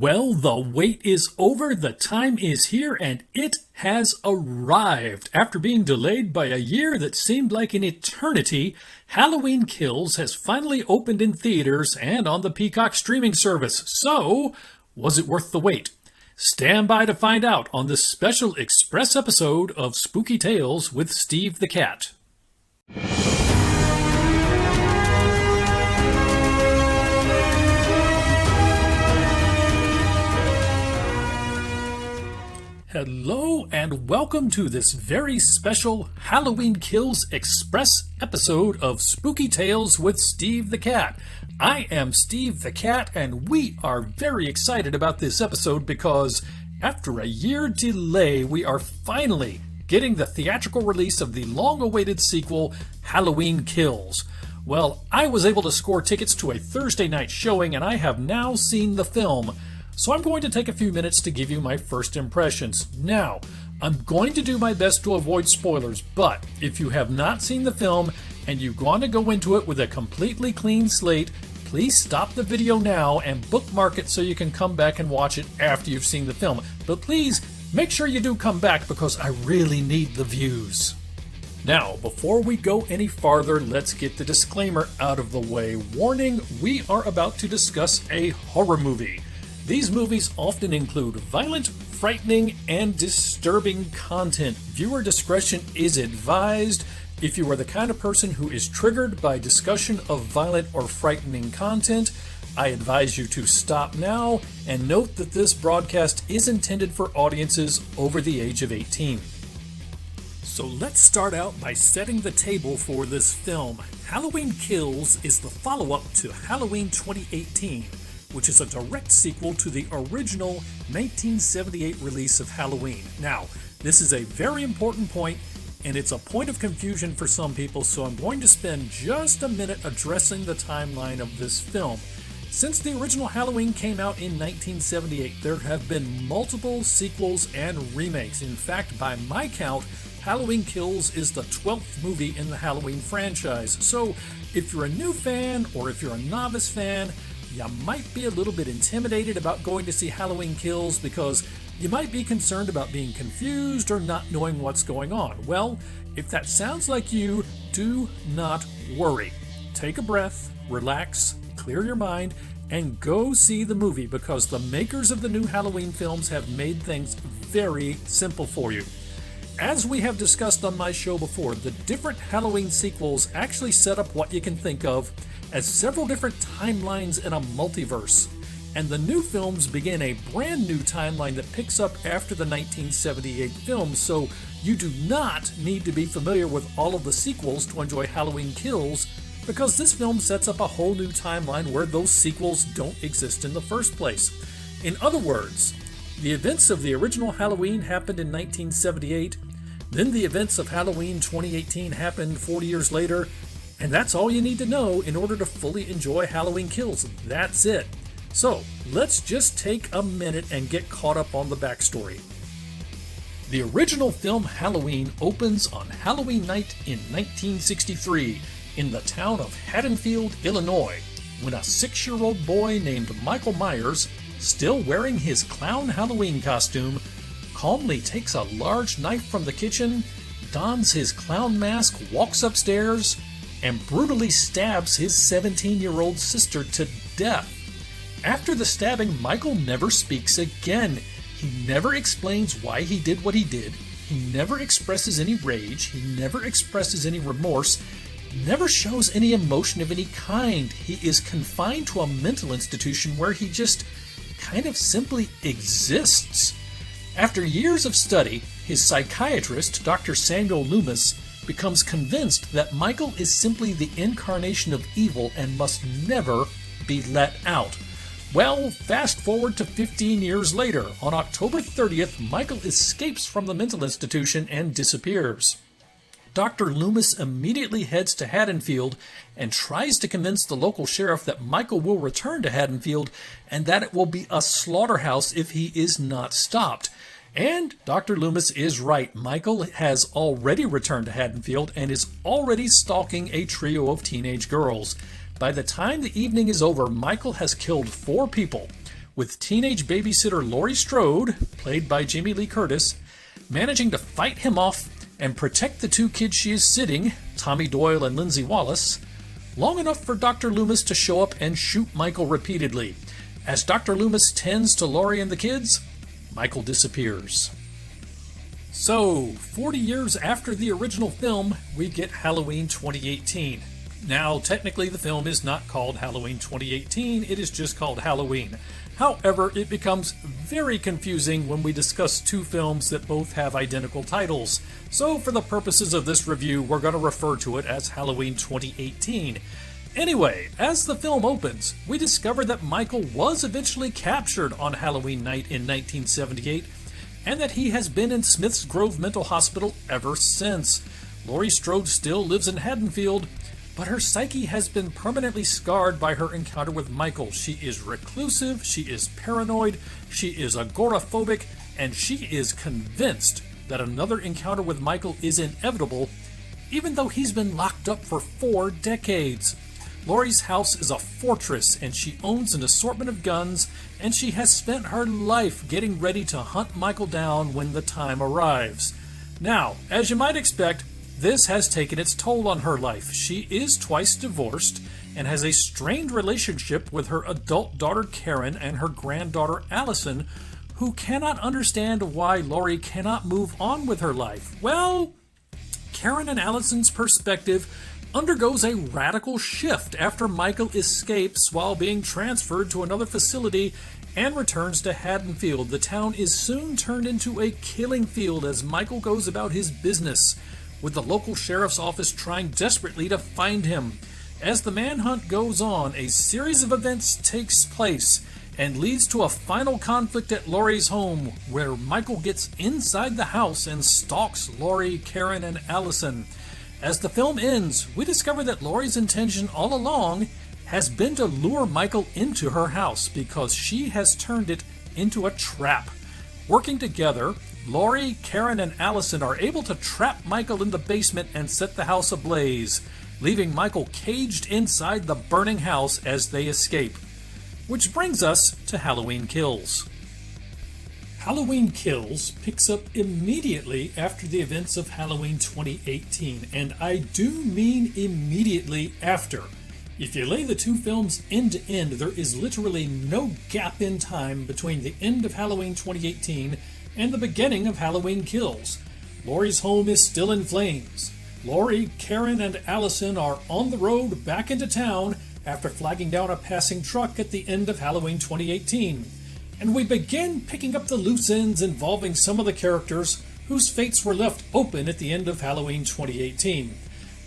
Well, the wait is over, the time is here, and it has arrived. After being delayed by a year that seemed like an eternity, Halloween Kills has finally opened in theaters and on the Peacock streaming service. So, was it worth the wait? Stand by to find out on this special express episode of Spooky Tales with Steve the Cat. Hello and welcome to this very special Halloween Kills Express episode of Spooky Tales with Steve the Cat. I am Steve the Cat and we are very excited about this episode because after a year delay we are finally getting the theatrical release of the long-awaited sequel Halloween Kills. Well, I was able to score tickets to a Thursday night showing and I have now seen the film. So I'm going to take a few minutes to give you my first impressions. Now, I'm going to do my best to avoid spoilers, but if you have not seen the film and you want to go into it with a completely clean slate, please stop the video now and bookmark it so you can come back and watch it after you've seen the film. But please, make sure you do come back because I really need the views. Now, before we go any farther, let's get the disclaimer out of the way. Warning, we are about to discuss a horror movie. These movies often include violent, frightening, and disturbing content. Viewer discretion is advised. If you are the kind of person who is triggered by discussion of violent or frightening content, I advise you to stop now and note that this broadcast is intended for audiences over the age of 18. So let's start out by setting the table for this film. Halloween Kills is the follow-up to Halloween 2018. Which is a direct sequel to the original 1978 release of Halloween. Now, this is a very important point, and it's a point of confusion for some people, so I'm going to spend just a minute addressing the timeline of this film. Since the original Halloween came out in 1978, there have been multiple sequels and remakes. In fact, by my count, Halloween Kills is the 12th movie in the Halloween franchise. So, if you're a new fan or if you're a novice fan, you might be a little bit intimidated about going to see Halloween Kills because you might be concerned about being confused or not knowing what's going on. Well, if that sounds like you, do not worry. Take a breath, relax, clear your mind, and go see the movie because the makers of the new Halloween films have made things very simple for you. As we have discussed on my show before, the different Halloween sequels actually set up what you can think of as several different timelines in a multiverse. And the new films begin a brand new timeline that picks up after the 1978 film, so you do not need to be familiar with all of the sequels to enjoy Halloween Kills, because this film sets up a whole new timeline where those sequels don't exist in the first place. In other words, the events of the original Halloween happened in 1978, then the events of Halloween 2018 happened 40 years later, and that's all you need to know in order to fully enjoy Halloween Kills. That's it. So, let's just take a minute and get caught up on the backstory. The original film Halloween opens on Halloween night in 1963 in the town of Haddonfield, Illinois, when a 6-year-old boy named Michael Myers, still wearing his clown Halloween costume, calmly takes a large knife from the kitchen, dons his clown mask, walks upstairs, and brutally stabs his 17-year-old sister to death. After the stabbing, Michael never speaks again. He never explains why he did what he did. He never expresses any rage. He never expresses any remorse. Never shows any emotion of any kind. He is confined to a mental institution where he just kind of simply exists. After years of study, his psychiatrist, Dr. Samuel Loomis, becomes convinced that Michael is simply the incarnation of evil and must never be let out. Well, fast forward to 15 years later. On October 30th, Michael escapes from the mental institution and disappears. Dr. Loomis immediately heads to Haddonfield and tries to convince the local sheriff that Michael will return to Haddonfield and that it will be a slaughterhouse if he is not stopped. And Dr. Loomis is right. Michael has already returned to Haddonfield and is already stalking a trio of teenage girls. By the time the evening is over, Michael has killed 4 people, with teenage babysitter Laurie Strode, played by Jamie Lee Curtis, managing to fight him off and protect the two kids she is sitting, Tommy Doyle and Lindsay Wallace, long enough for Dr. Loomis to show up and shoot Michael repeatedly. As Dr. Loomis tends to Laurie and the kids, Michael disappears. So, 40 years after the original film, we get Halloween 2018. Now, technically the film is not called Halloween 2018, it is just called Halloween. However, it becomes very confusing when we discuss two films that both have identical titles. So, for the purposes of this review, we're going to refer to it as Halloween 2018. Anyway, as the film opens, we discover that Michael was eventually captured on Halloween night in 1978, and that he has been in Smith's Grove Mental Hospital ever since. Laurie Strode still lives in Haddonfield, but her psyche has been permanently scarred by her encounter with Michael. She is reclusive, she is paranoid, she is agoraphobic, and she is convinced that another encounter with Michael is inevitable, even though he's been locked up for 4 decades. Laurie's house is a fortress, and she owns an assortment of guns, and she has spent her life getting ready to hunt Michael down when the time arrives. Now, as you might expect, this has taken its toll on her life. She is twice divorced and has a strained relationship with her adult daughter Karen and her granddaughter Allison, who cannot understand why Laurie cannot move on with her life. Well, Karen and Allison's perspective undergoes a radical shift after Michael escapes while being transferred to another facility and returns to Haddonfield. The town is soon turned into a killing field as Michael goes about his business, with the local sheriff's office trying desperately to find him. As the manhunt goes on, a series of events takes place and leads to a final conflict at Laurie's home, where Michael gets inside the house and stalks Laurie, Karen, and Allison. As the film ends, we discover that Laurie's intention all along has been to lure Michael into her house because she has turned it into a trap. Working together, Laurie, Karen, and Allison are able to trap Michael in the basement and set the house ablaze, leaving Michael caged inside the burning house as they escape. Which brings us to Halloween Kills. Halloween Kills picks up immediately after the events of Halloween 2018, and I do mean immediately after. If you lay the two films end to end, there is literally no gap in time between the end of Halloween 2018 and the beginning of Halloween Kills. Laurie's home is still in flames. Laurie, Karen, and Allison are on the road back into town after flagging down a passing truck at the end of Halloween 2018. And we begin picking up the loose ends involving some of the characters whose fates were left open at the end of Halloween 2018.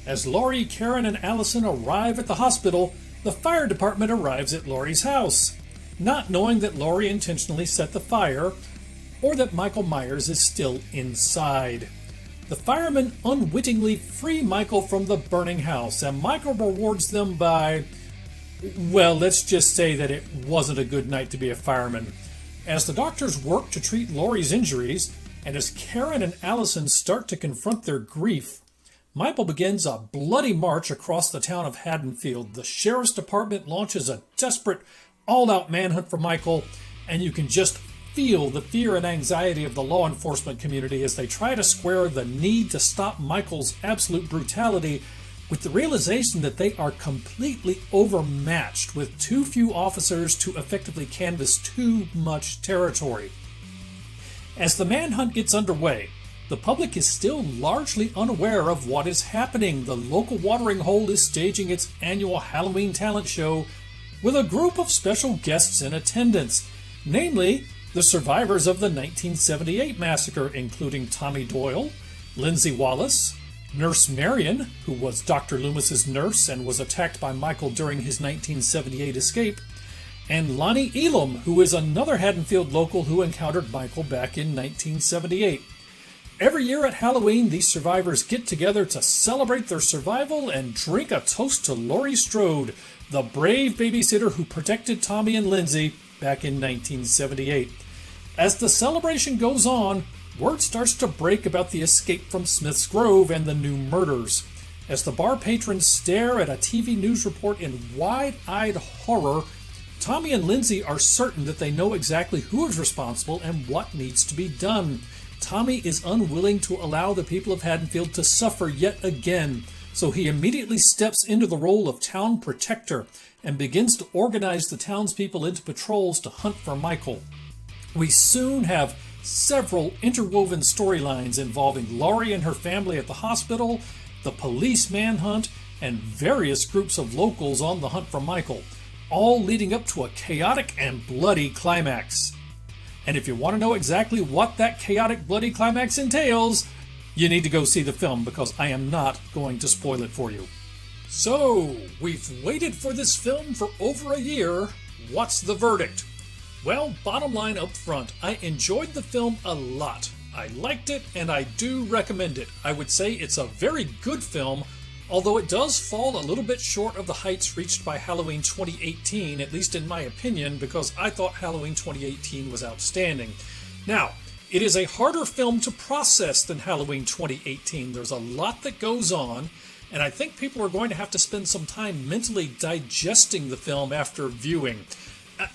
As Laurie, Karen, and Allison arrive at the hospital, the fire department arrives at Laurie's house, not knowing that Laurie intentionally set the fire, or that Michael Myers is still inside. The firemen unwittingly free Michael from the burning house, and Michael rewards them by, well, let's just say that it wasn't a good night to be a fireman. As the doctors work to treat Laurie's injuries, and as Karen and Allison start to confront their grief, Michael begins a bloody march across the town of Haddonfield. The sheriff's department launches a desperate, all-out manhunt for Michael, and you can just feel the fear and anxiety of the law enforcement community as they try to square the need to stop Michael's absolute brutality with the realization that they are completely overmatched with too few officers to effectively canvass too much territory. As the manhunt gets underway, the public is still largely unaware of what is happening. The local watering hole is staging its annual Halloween talent show with a group of special guests in attendance, namely the survivors of the 1978 massacre, including Tommy Doyle, Lindsay Wallace, Nurse Marion, who was Dr. Loomis's nurse and was attacked by Michael during his 1978 escape, and Lonnie Elam, who is another Haddonfield local who encountered Michael back in 1978. Every year at Halloween, these survivors get together to celebrate their survival and drink a toast to Laurie Strode, the brave babysitter who protected Tommy and Lindsay back in 1978. As the celebration goes on, word starts to break about the escape from Smith's Grove and the new murders. As the bar patrons stare at a TV news report in wide-eyed horror, Tommy and Lindsay are certain that they know exactly who is responsible and what needs to be done. Tommy is unwilling to allow the people of Haddonfield to suffer yet again, so he immediately steps into the role of town protector and begins to organize the townspeople into patrols to hunt for Michael. We soon have several interwoven storylines involving Laurie and her family at the hospital, the police manhunt, and various groups of locals on the hunt for Michael, all leading up to a chaotic and bloody climax. And if you want to know exactly what that chaotic, bloody climax entails, you need to go see the film, because I am not going to spoil it for you. So, we've waited for this film for over a year. What's the verdict? Well, bottom line up front, I enjoyed the film a lot. I liked it, and I do recommend it. I would say it's a very good film, although it does fall a little bit short of the heights reached by Halloween 2018, at least in my opinion, because I thought Halloween 2018 was outstanding. Now, it is a harder film to process than Halloween 2018. There's a lot that goes on, and I think people are going to have to spend some time mentally digesting the film after viewing.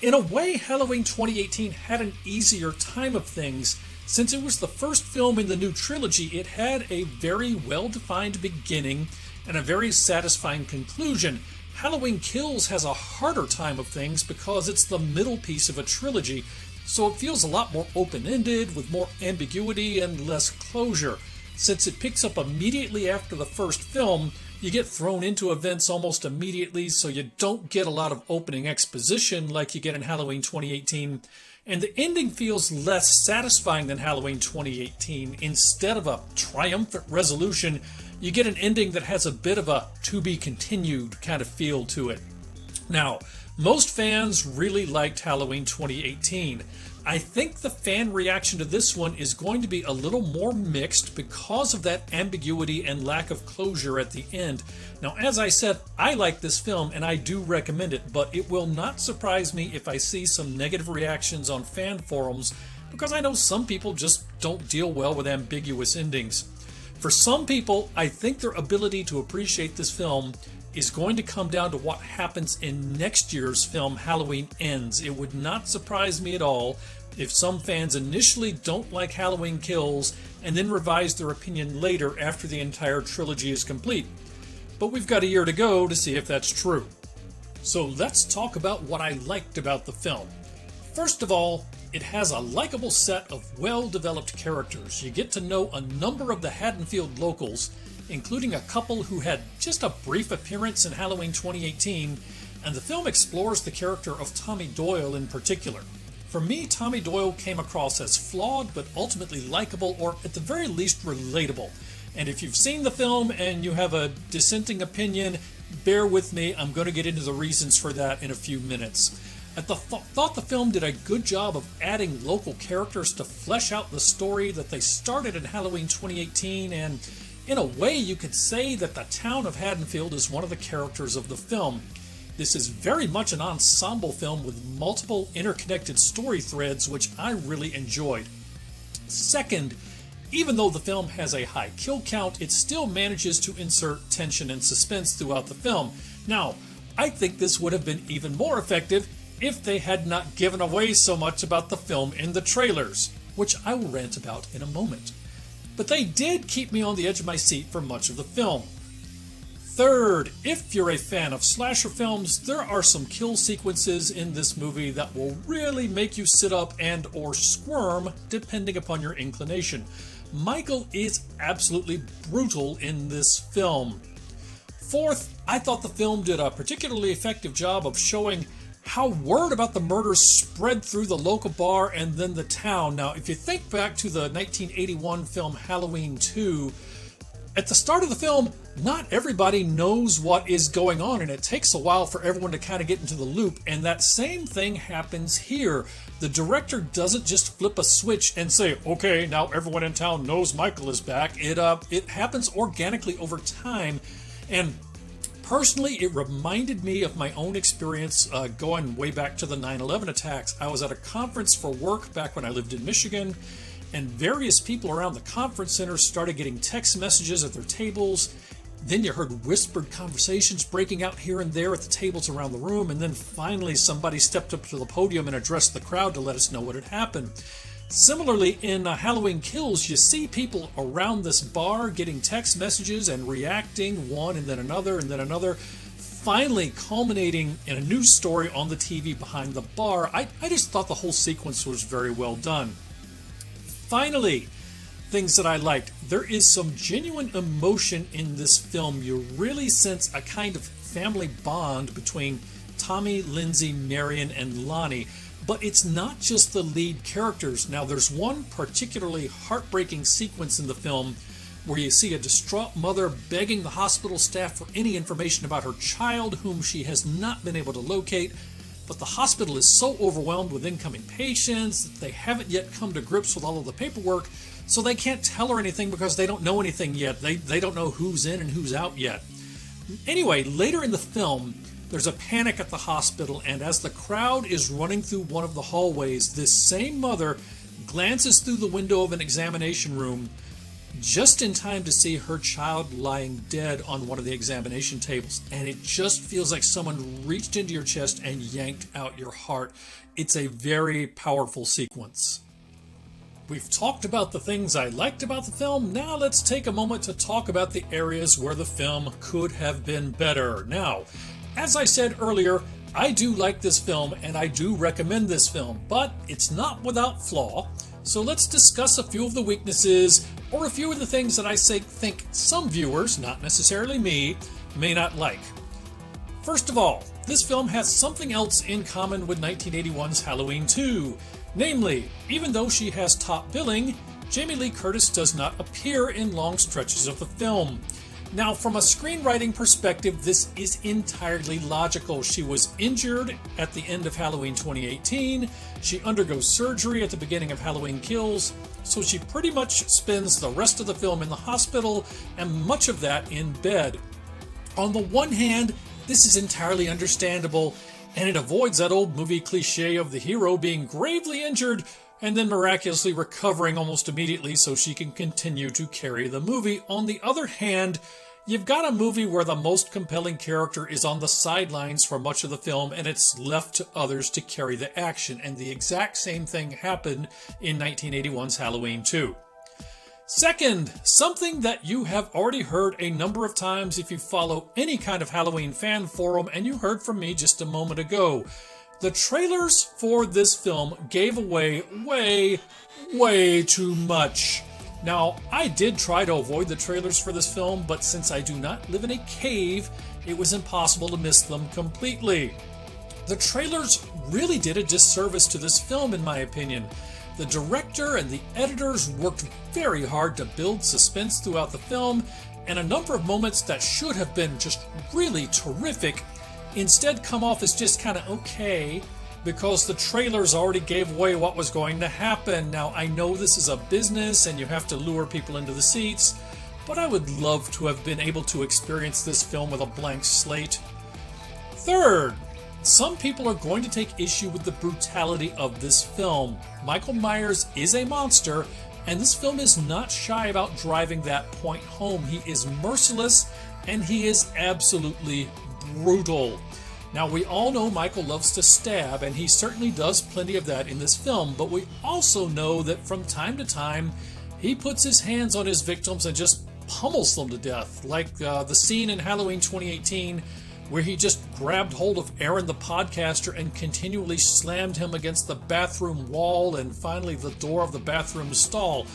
In a way, Halloween 2018 had an easier time of things. Since it was the first film in the new trilogy, it had a very well-defined beginning and a very satisfying conclusion. Halloween Kills has a harder time of things because it's the middle piece of a trilogy, so it feels a lot more open-ended, with more ambiguity and less closure. Since it picks up immediately after the first film, you get thrown into events almost immediately, so you don't get a lot of opening exposition like you get in Halloween 2018, and the ending feels less satisfying than Halloween 2018. Instead of a triumphant resolution, you get an ending that has a bit of a to-be-continued kind of feel to it. Now, most fans really liked Halloween 2018. I think the fan reaction to this one is going to be a little more mixed because of that ambiguity and lack of closure at the end. Now, as I said, I like this film and I do recommend it, but it will not surprise me if I see some negative reactions on fan forums, because I know some people just don't deal well with ambiguous endings. For some people, I think their ability to appreciate this film is going to come down to what happens in next year's film, Halloween Ends. It would not surprise me at all if some fans initially don't like Halloween Kills and then revise their opinion later after the entire trilogy is complete. But we've got a year to go to see if that's true. So let's talk about what I liked about the film. First of all, it has a likable set of well-developed characters. You get to know a number of the Haddonfield locals, including a couple who had just a brief appearance in Halloween 2018, and the film explores the character of Tommy Doyle in particular. For me, Tommy Doyle came across as flawed, but ultimately likable, or at the very least relatable. And if you've seen the film and you have a dissenting opinion, bear with me, I'm going to get into the reasons for that in a few minutes. I thought the film did a good job of adding local characters to flesh out the story that they started in Halloween 2018, and in a way you could say that the town of Haddonfield is one of the characters of the film. This is very much an ensemble film with multiple interconnected story threads, which I really enjoyed. Second, even though the film has a high kill count, it still manages to insert tension and suspense throughout the film. Now, I think this would have been even more effective if they had not given away so much about the film in the trailers, which I will rant about in a moment. But they did keep me on the edge of my seat for much of the film. Third, if you're a fan of slasher films, there are some kill sequences in this movie that will really make you sit up and or squirm depending upon your inclination. Michael is absolutely brutal in this film. Fourth, I thought the film did a particularly effective job of showing how word about the murders spread through the local bar and then the town. Now, if you think back to the 1981 film Halloween 2, at the start of the film, not everybody knows what is going on, and it takes a while for everyone to kind of get into the loop, and that same thing happens here. The director doesn't just flip a switch and say, okay, now everyone in town knows Michael is back. It happens organically over time, and personally, it reminded me of my own experience going way back to the 9/11 attacks. I was at a conference for work back when I lived in Michigan, and various people around the conference center started getting text messages at their tables, Then you heard whispered conversations breaking out here and there at the tables around the room, and then finally somebody stepped up to the podium and addressed the crowd to let us know what had happened. Similarly, in Halloween Kills, you see people around this bar getting text messages and reacting, one and then another, finally culminating in a news story on the TV behind the bar. I just thought the whole sequence was very well done. Finally, things that I liked. There is some genuine emotion in this film. You really sense a kind of family bond between Tommy, Lindsay, Marion, and Lonnie. But it's not just the lead characters. Now, there's one particularly heartbreaking sequence in the film where you see a distraught mother begging the hospital staff for any information about her child whom she has not been able to locate. But the hospital is so overwhelmed with incoming patients that they haven't yet come to grips with all of the paperwork, so they can't tell her anything because they don't know anything yet. They don't know who's in and who's out yet. Anyway, later in the film, there's a panic at the hospital, and as the crowd is running through one of the hallways, this same mother glances through the window of an examination room just in time to see her child lying dead on one of the examination tables. And it just feels like someone reached into your chest and yanked out your heart. It's a very powerful sequence. We've talked about the things I liked about the film. Now let's take a moment to talk about the areas where the film could have been better. Now, as I said earlier, I do like this film and I do recommend this film, but it's not without flaw. So let's discuss a few of the weaknesses or a few of the things that I think some viewers, not necessarily me, may not like. First of all, this film has something else in common with 1981's Halloween 2. Namely, even though she has top billing, Jamie Lee Curtis does not appear in long stretches of the film. Now, from a screenwriting perspective, this is entirely logical. She was injured at the end of Halloween 2018. She undergoes surgery at the beginning of Halloween Kills. So she pretty much spends the rest of the film in the hospital and much of that in bed. On the one hand, this is entirely understandable, and it avoids that old movie cliche of the hero being gravely injured and then miraculously recovering almost immediately so she can continue to carry the movie. On the other hand, you've got a movie where the most compelling character is on the sidelines for much of the film and it's left to others to carry the action, and the exact same thing happened in 1981's Halloween 2. Second, something that you have already heard a number of times if you follow any kind of Halloween fan forum, and you heard from me just a moment ago. The trailers for this film gave away way too much. Now, I did try to avoid the trailers for this film, but since I do not live in a cave, it was impossible to miss them completely. The trailers really did a disservice to this film, in my opinion. The director and the editors worked very hard to build suspense throughout the film, and a number of moments that should have been just really terrific instead come off as just kind of okay because the trailers already gave away what was going to happen. Now, I know this is a business and you have to lure people into the seats, but I would love to have been able to experience this film with a blank slate. Third, some people are going to take issue with the brutality of this film. Michael Myers is a monster, and this film is not shy about driving that point home. He is merciless, and he is absolutely brutal. Now, we all know Michael loves to stab, and he certainly does plenty of that in this film, but we also know that from time to time, he puts his hands on his victims and just pummels them to death, like the scene in Halloween 2018 where he just grabbed hold of Aaron the podcaster and continually slammed him against the bathroom wall and finally the door of the bathroom stall.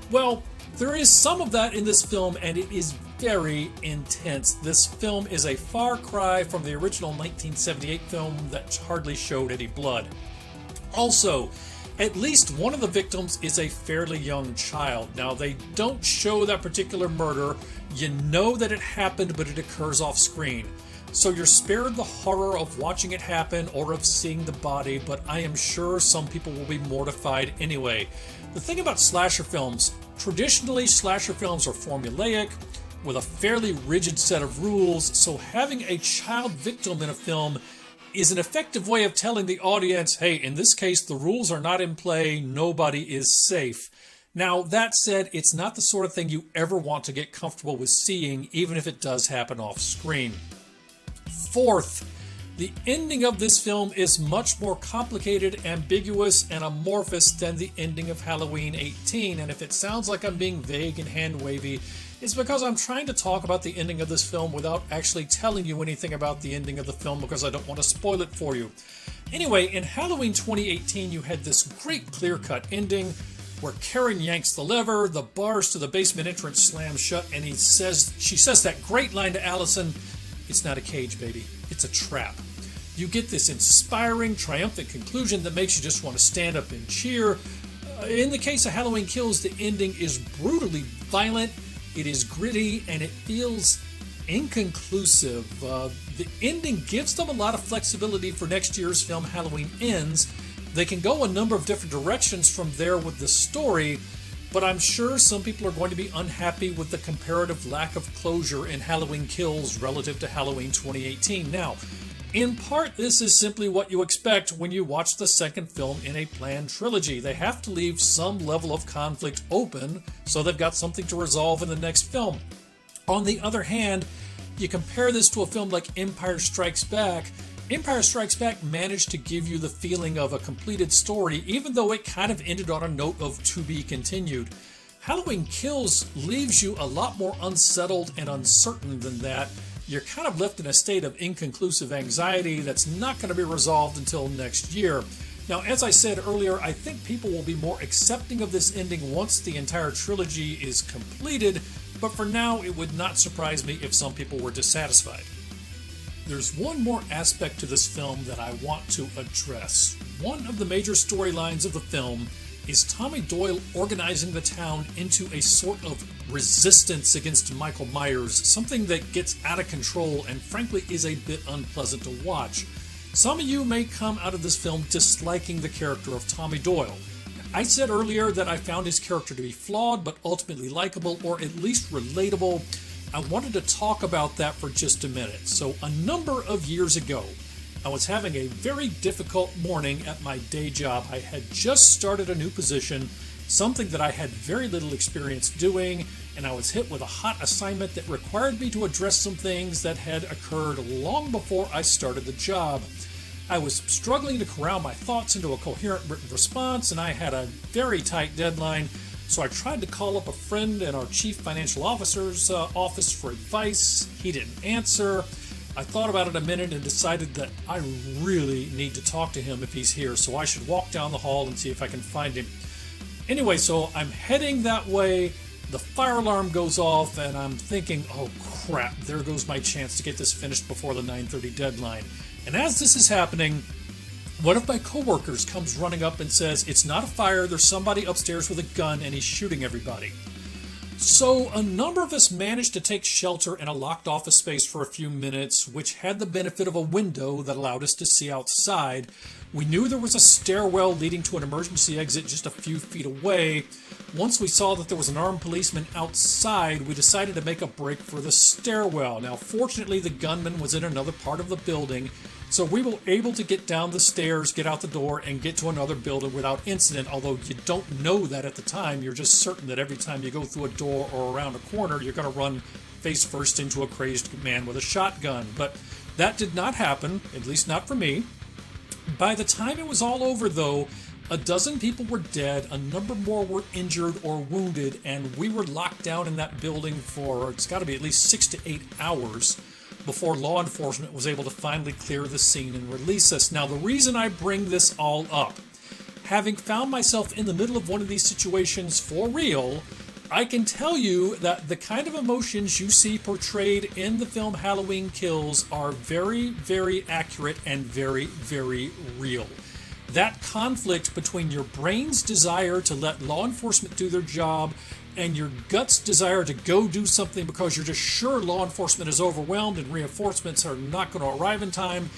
Well, there is some of that in this film, and it is very intense. This film is a far cry from the original 1978 film that hardly showed any blood. Also, at least one of the victims is a fairly young child. Now, they don't show that particular murder. You know that it happened, but it occurs off screen. So you're spared the horror of watching it happen or of seeing the body, but I am sure some people will be mortified anyway. The thing about slasher films, traditionally slasher films are formulaic, with a fairly rigid set of rules, so having a child victim in a film is an effective way of telling the audience, hey, in this case, the rules are not in play, nobody is safe. Now, that said, it's not the sort of thing you ever want to get comfortable with seeing, even if it does happen off screen. Fourth, the ending of this film is much more complicated, ambiguous, and amorphous than the ending of Halloween 18. And if it sounds like I'm being vague and hand-wavy, it's because I'm trying to talk about the ending of this film without actually telling you anything about the ending of the film because I don't want to spoil it for you. Anyway, in Halloween 2018, you had this great clear-cut ending where Karen yanks the lever, the bars to the basement entrance slam shut, and she says that great line to Allison, "It's not a cage, baby. It's a trap." You get this inspiring, triumphant conclusion that makes you just want to stand up and cheer. In the case of Halloween Kills, the ending is brutally violent, it is gritty, and it feels inconclusive. The ending gives them a lot of flexibility for next year's film Halloween Ends. They can go a number of different directions from there with the story, but I'm sure some people are going to be unhappy with the comparative lack of closure in Halloween Kills relative to Halloween 2018. Now, in part, this is simply what you expect when you watch the second film in a planned trilogy. They have to leave some level of conflict open so they've got something to resolve in the next film. On the other hand, you compare this to a film like Empire Strikes Back. Empire Strikes Back managed to give you the feeling of a completed story, even though it kind of ended on a note of to be continued. Halloween Kills leaves you a lot more unsettled and uncertain than that. You're kind of left in a state of inconclusive anxiety that's not going to be resolved until next year. Now, as I said earlier, I think people will be more accepting of this ending once the entire trilogy is completed, but for now, it would not surprise me if some people were dissatisfied. There's one more aspect to this film that I want to address. One of the major storylines of the film is Tommy Doyle organizing the town into a sort of resistance against Michael Myers, something that gets out of control and frankly is a bit unpleasant to watch. Some of you may come out of this film disliking the character of Tommy Doyle. I said earlier that I found his character to be flawed but ultimately likable, or at least relatable. I wanted to talk about that for just a minute. So a number of years ago, I was having a very difficult morning at my day job. I had just started a new position, something that I had very little experience doing, and I was hit with a hot assignment that required me to address some things that had occurred long before I started the job. I was struggling to corral my thoughts into a coherent written response, and I had a very tight deadline, so I tried to call up a friend in our chief financial officer's office for advice. He didn't answer. I thought about it a minute and decided that I really need to talk to him if he's here, so I should walk down the hall and see if I can find him. Anyway, so I'm heading that way. The fire alarm goes off, and I'm thinking, oh crap, there goes my chance to get this finished before the 9:30 deadline. And as this is happening, one of my coworkers comes running up and says, "It's not a fire, there's somebody upstairs with a gun and he's shooting everybody." So a number of us managed to take shelter in a locked office space for a few minutes, which had the benefit of a window that allowed us to see outside. We knew there was a stairwell leading to an emergency exit just a few feet away. Once we saw that there was an armed policeman outside, we decided to make a break for the stairwell. Now, fortunately, the gunman was in another part of the building, so we were able to get down the stairs, get out the door, and get to another building without incident, although you don't know that at the time. You're just certain that every time you go through a door or around a corner, you're going to run face first into a crazed man with a shotgun. But that did not happen, at least not for me. By the time it was all over, though, a dozen people were dead, a number more were injured or wounded, and we were locked down in that building for, it's got to be at least 6 to 8 hours before law enforcement was able to finally clear the scene and release us. Now, the reason I bring this all up, having found myself in the middle of one of these situations for real, I can tell you that the kind of emotions you see portrayed in the film Halloween Kills are very, very accurate and very, very real. That conflict between your brain's desire to let law enforcement do their job and your gut's desire to go do something because you're just sure law enforcement is overwhelmed and reinforcements are not going to arrive in time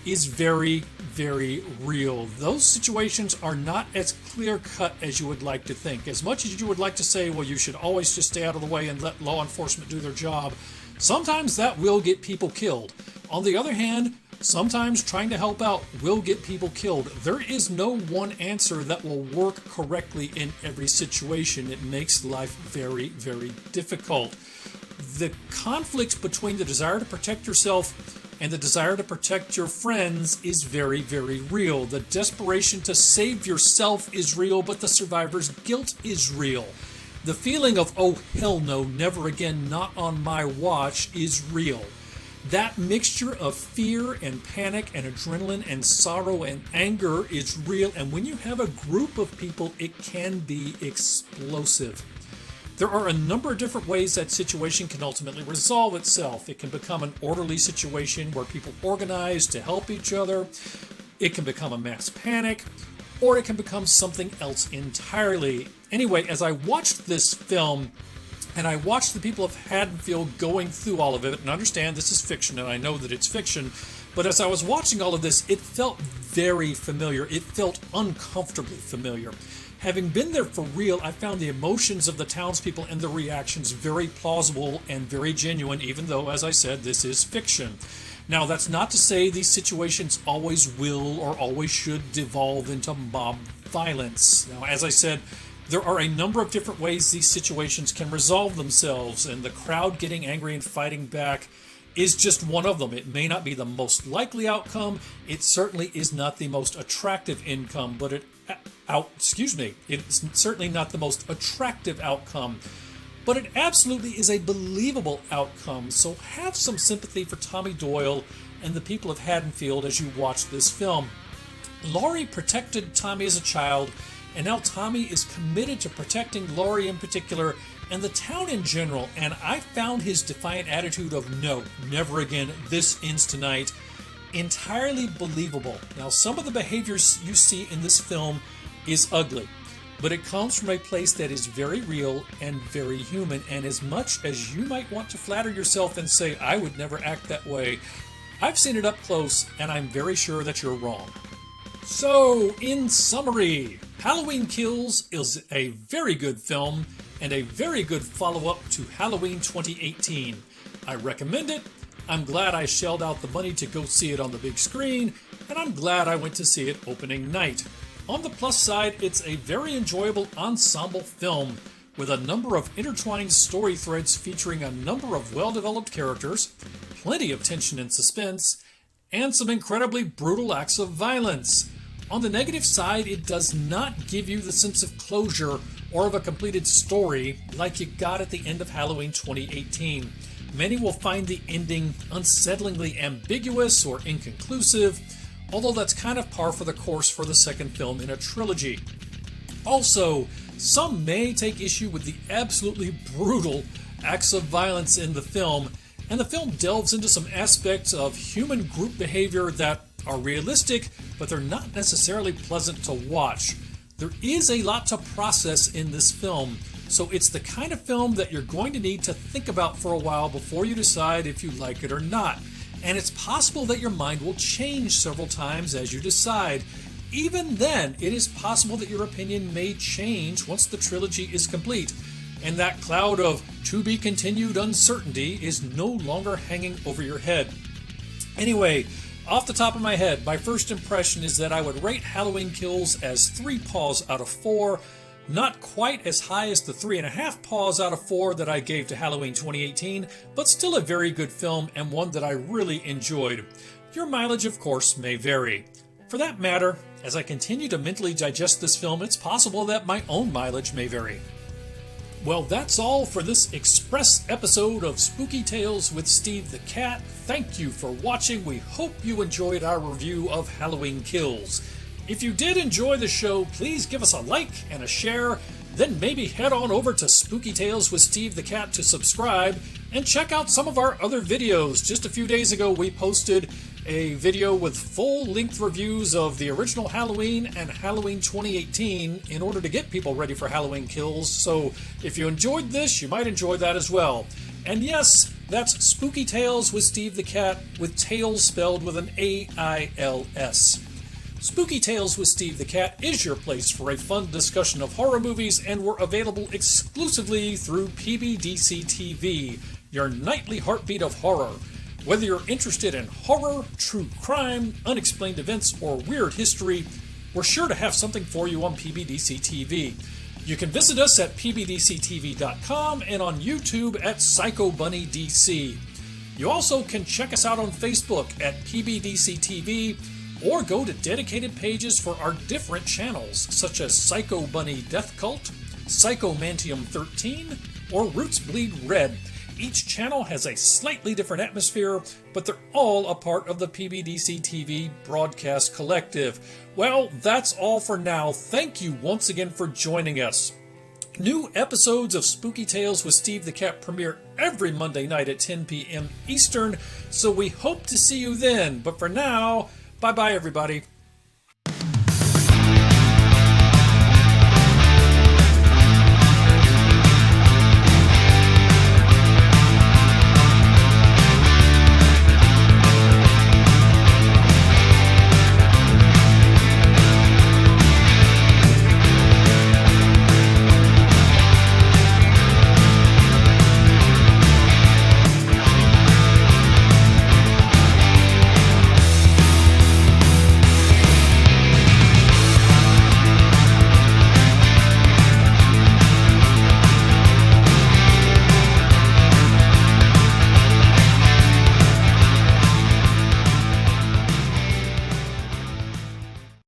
is very, very real. Those situations are not as clear-cut as you would like to think. As much as you would like to say, well, you should always just stay out of the way and let law enforcement do their job, sometimes that will get people killed. On the other hand, Sometimes trying to help out will get people killed. There is no one answer that will work correctly in every situation. It makes life very, very difficult. The conflict between the desire to protect yourself and the desire to protect your friends is very, very real. The desperation to save yourself is real, but the survivor's guilt is real. The feeling of, oh, hell no, never again, not on my watch, is real. That mixture of fear and panic and adrenaline and sorrow and anger is real, and when you have a group of people, it can be explosive. There are a number of different ways that situation can ultimately resolve itself. It can become an orderly situation where people organize to help each other. It can become a mass panic, or it can become something else entirely. Anyway, as I watched this film, and I watched the people of Haddonfield going through all of it, and understand this is fiction, and I know that it's fiction, but as I was watching all of this, it felt very familiar. It felt uncomfortably familiar. Having been there for real, I found the emotions of the townspeople and the reactions very plausible and very genuine, even though, as I said, this is fiction. Now, that's not to say these situations always will or always should devolve into mob violence. Now, as I said, there are a number of different ways these situations can resolve themselves, and the crowd getting angry and fighting back is just one of them. It may not be the most likely outcome. It certainly is not the most attractive income, but it's certainly not the most attractive outcome. But it absolutely is a believable outcome. So have some sympathy for Tommy Doyle and the people of Haddonfield as you watch this film. Laurie protected Tommy as a child, and now Tommy is committed to protecting Laurie in particular and the town in general, and I found his defiant attitude of no, never again, this ends tonight, entirely believable. Now, some of the behaviors you see in this film is ugly, but it comes from a place that is very real and very human, and as much as you might want to flatter yourself and say, I would never act that way, I've seen it up close, and I'm very sure that you're wrong. So, in summary, Halloween Kills is a very good film and a very good follow-up to Halloween 2018. I recommend it. I'm glad I shelled out the money to go see it on the big screen, and I'm glad I went to see it opening night. On the plus side, it's a very enjoyable ensemble film with a number of intertwining story threads featuring a number of well-developed characters, plenty of tension and suspense, and some incredibly brutal acts of violence. On the negative side, it does not give you the sense of closure or of a completed story like you got at the end of Halloween 2018. Many will find the ending unsettlingly ambiguous or inconclusive, although that's kind of par for the course for the second film in a trilogy. Also, some may take issue with the absolutely brutal acts of violence in the film, and the film delves into some aspects of human group behavior that are realistic, but they're not necessarily pleasant to watch. There is a lot to process in this film, so it's the kind of film that you're going to need to think about for a while before you decide if you like it or not. And it's possible that your mind will change several times as you decide. Even then, it is possible that your opinion may change once the trilogy is complete, and that cloud of to be continued uncertainty is no longer hanging over your head. Anyway, off the top of my head, my first impression is that I would rate Halloween Kills as 3 paws out of 4, not quite as high as the 3.5 paws out of 4 that I gave to Halloween 2018, but still a very good film and one that I really enjoyed. Your mileage, of course, may vary. For that matter, as I continue to mentally digest this film, it's possible that my own mileage may vary. Well, that's all for this express episode of Spooky Tales with Steve the Cat. Thank you for watching. We hope you enjoyed our review of Halloween Kills. If you did enjoy the show, please give us a like and a share, then maybe head on over to Spooky Tales with Steve the Cat to subscribe and check out some of our other videos. Just a few days ago, we posted a video with full-length reviews of the original Halloween and Halloween 2018 in order to get people ready for Halloween Kills. So if you enjoyed this, you might enjoy that as well. And yes, that's Spooky Tales with Steve the Cat, with Tales spelled with an A-I-L-S. Spooky Tales with Steve the Cat is your place for a fun discussion of horror movies, and we're available exclusively through PBDCtv, your nightly heartbeat of horror. Whether you're interested in horror, true crime, unexplained events, or weird history, we're sure to have something for you on PBDCtv. You can visit us at PBDCtv.com and on YouTube at PsychoBunnyDC. You also can check us out on Facebook at PBDCtv or go to dedicated pages for our different channels such as Psycho Bunny Death Cult, Psychomantium 13, or Roots Bleed Red. Each channel has a slightly different atmosphere, but they're all a part of the PBDCtv broadcast collective. Well, that's all for now. Thank you once again for joining us. New episodes of Spooky Tales with Steve the Cat premiere every Monday night at 10 p.m. Eastern, so we hope to see you then. But for now, bye-bye everybody.